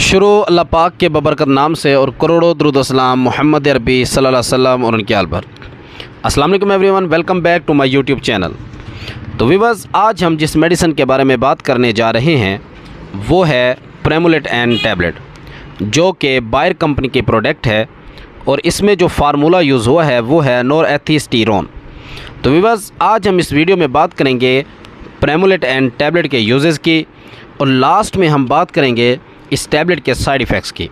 शुरू अल्लाह पाक के बबरकत नाम से और करोड़ों दुरूद व सलाम मोहम्मद अरबी सल्लल्लाहु अलैहि वसल्लम और उनके आल पर। अस्सलाम वालेकुम everyone, welcome back to my YouTube channel. तो व्यूअर्स, आज हम जिस मेडिसिन के बारे में बात करने जा रहे हैं वो है प्रेमोलेट एन टैबलेट, जो कि बायर कंपनी की प्रोडक्ट है और इसमें जो फार्मूला यूज़ हुआ है वो है नोरेथिस्टीरोन। तो व्यूअर्स, आज हम इस वीडियो में बात करेंगे प्रेमोलेट एन टैबलेट के यूजेस की और लास्ट में हम बात करेंगे इस टैबलेट के साइड इफ़ेक्ट्स की।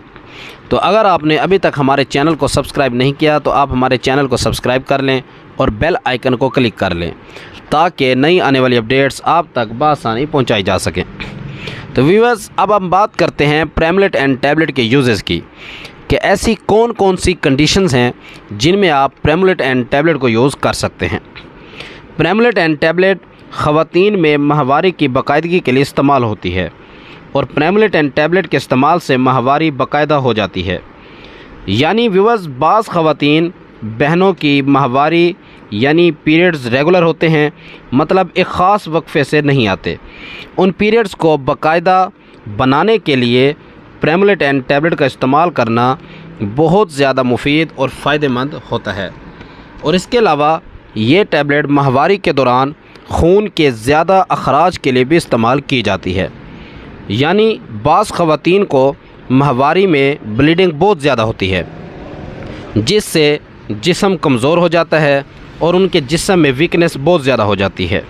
तो अगर आपने अभी तक हमारे चैनल को सब्सक्राइब नहीं किया तो आप हमारे चैनल को सब्सक्राइब कर लें और बेल आइकन को क्लिक कर लें ताकि नई आने वाली अपडेट्स आप तक बआसानी पहुंचाई जा सकें। तो व्यूअर्स, अब हम बात करते हैं प्रेमोलेट एन टैबलेट के यूजेस की कि ऐसी कौन कौन सी कंडीशंस हैं जिनमें आप प्रेमोलेट एन टैबलेट को यूज़ कर सकते हैं। प्रेमोलेट एन टैबलेट ख़वातीन में माहवारी की बाकायदगी के लिए इस्तेमाल होती है और प्रेमोलेट एन टैबलेट के इस्तेमाल से माहवारी बाकायदा हो जाती है। यानी व्यूअर्स, बाज़ ख़वातीन बहनों की माहवारी यानी पीरियड्स रेगुलर होते हैं, मतलब एक ख़ास वक्फे से नहीं आते। उन पीरियड्स को बाकायदा बनाने के लिए प्रेमोलेट एन टैबलेट का इस्तेमाल करना बहुत ज़्यादा मुफीद और फ़ायदेमंद होता है। और इसके अलावा ये टैबलेट माहवारी के दौरान खून के ज़्यादा अखराज के लिए भी इस्तेमाल की जाती है। यानी बाज़ ख़वातीन को माहवारी में ब्लीडिंग बहुत ज़्यादा होती है जिससे जिस्म कमज़ोर हो जाता है और उनके जिस्म में वीकनेस बहुत ज़्यादा हो जाती है।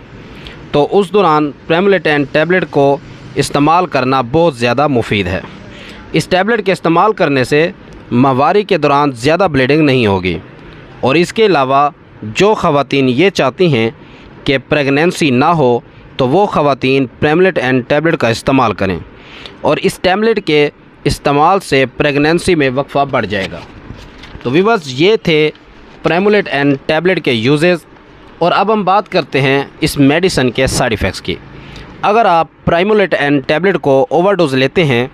तो उस दौरान प्रेमोलेट एन टैबलेट को इस्तेमाल करना बहुत ज़्यादा मुफीद है। इस टैबलेट के इस्तेमाल करने से माहवारी के दौरान ज़्यादा ब्लीडिंग नहीं होगी। और इसके अलावा जो ख़वातीन ये चाहती हैं कि प्रेगनेंसी ना हो तो वो ख़वातीन प्रेमोलेट एन टैबलेट का इस्तेमाल करें और इस टैबलेट के इस्तेमाल से प्रेगनेंसी में वक्फ़ा बढ़ जाएगा। तो व्यूअर्स, ये थे प्रेमोलेट एन टैबलेट के यूजेस। और अब हम बात करते हैं इस मेडिसिन के साइड इफ़ेक्ट्स की। अगर आप प्रेमोलेट एन टैबलेट को ओवरडोज लेते हैं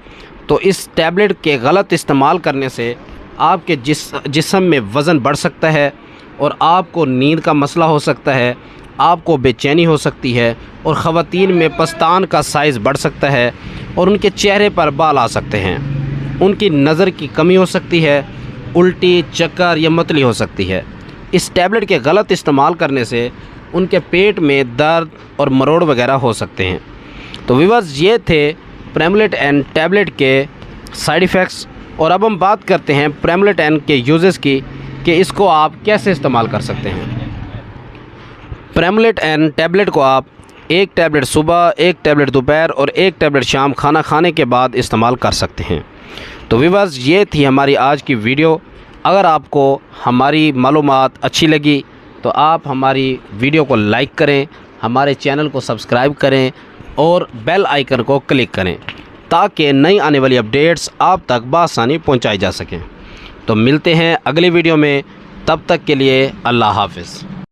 तो इस टैबलेट के गलत इस्तेमाल करने से आपके जिस्म में वज़न बढ़ सकता है और आपको नींद का मसला हो सकता है, आपको बेचैनी हो सकती है और ख़वातीन में पस्तान का साइज़ बढ़ सकता है और उनके चेहरे पर बाल आ सकते हैं। उनकी नज़र की कमी हो सकती है, उल्टी, चक्कर या मतली हो सकती है। इस टैबलेट के गलत इस्तेमाल करने से उनके पेट में दर्द और मरोड़ वगैरह हो सकते हैं। तो व्यूअर्स, ये थे प्रेमोलेट एन टैबलेट के साइड इफ़ेक्ट्स। और अब हम बात करते हैं प्रेमोलेट एन के यूजेस की कि इसको आप कैसे इस्तेमाल कर सकते हैं। प्रेमोलेट एन टैबलेट को आप एक टैबलेट सुबह, एक टैबलेट दोपहर और एक टैबलेट शाम खाना खाने के बाद इस्तेमाल कर सकते हैं। तो व्यूअर्स, ये थी हमारी आज की वीडियो। अगर आपको हमारी मालूमात अच्छी लगी तो आप हमारी वीडियो को लाइक करें, हमारे चैनल को सब्सक्राइब करें और बेल आइकन को क्लिक करें ताकि नई आने वाली अपडेट्स आप तक बआसानी पहुंचाई जा सकें। तो मिलते हैं अगली वीडियो में, तब तक के लिए अल्लाह हाफ़िज़।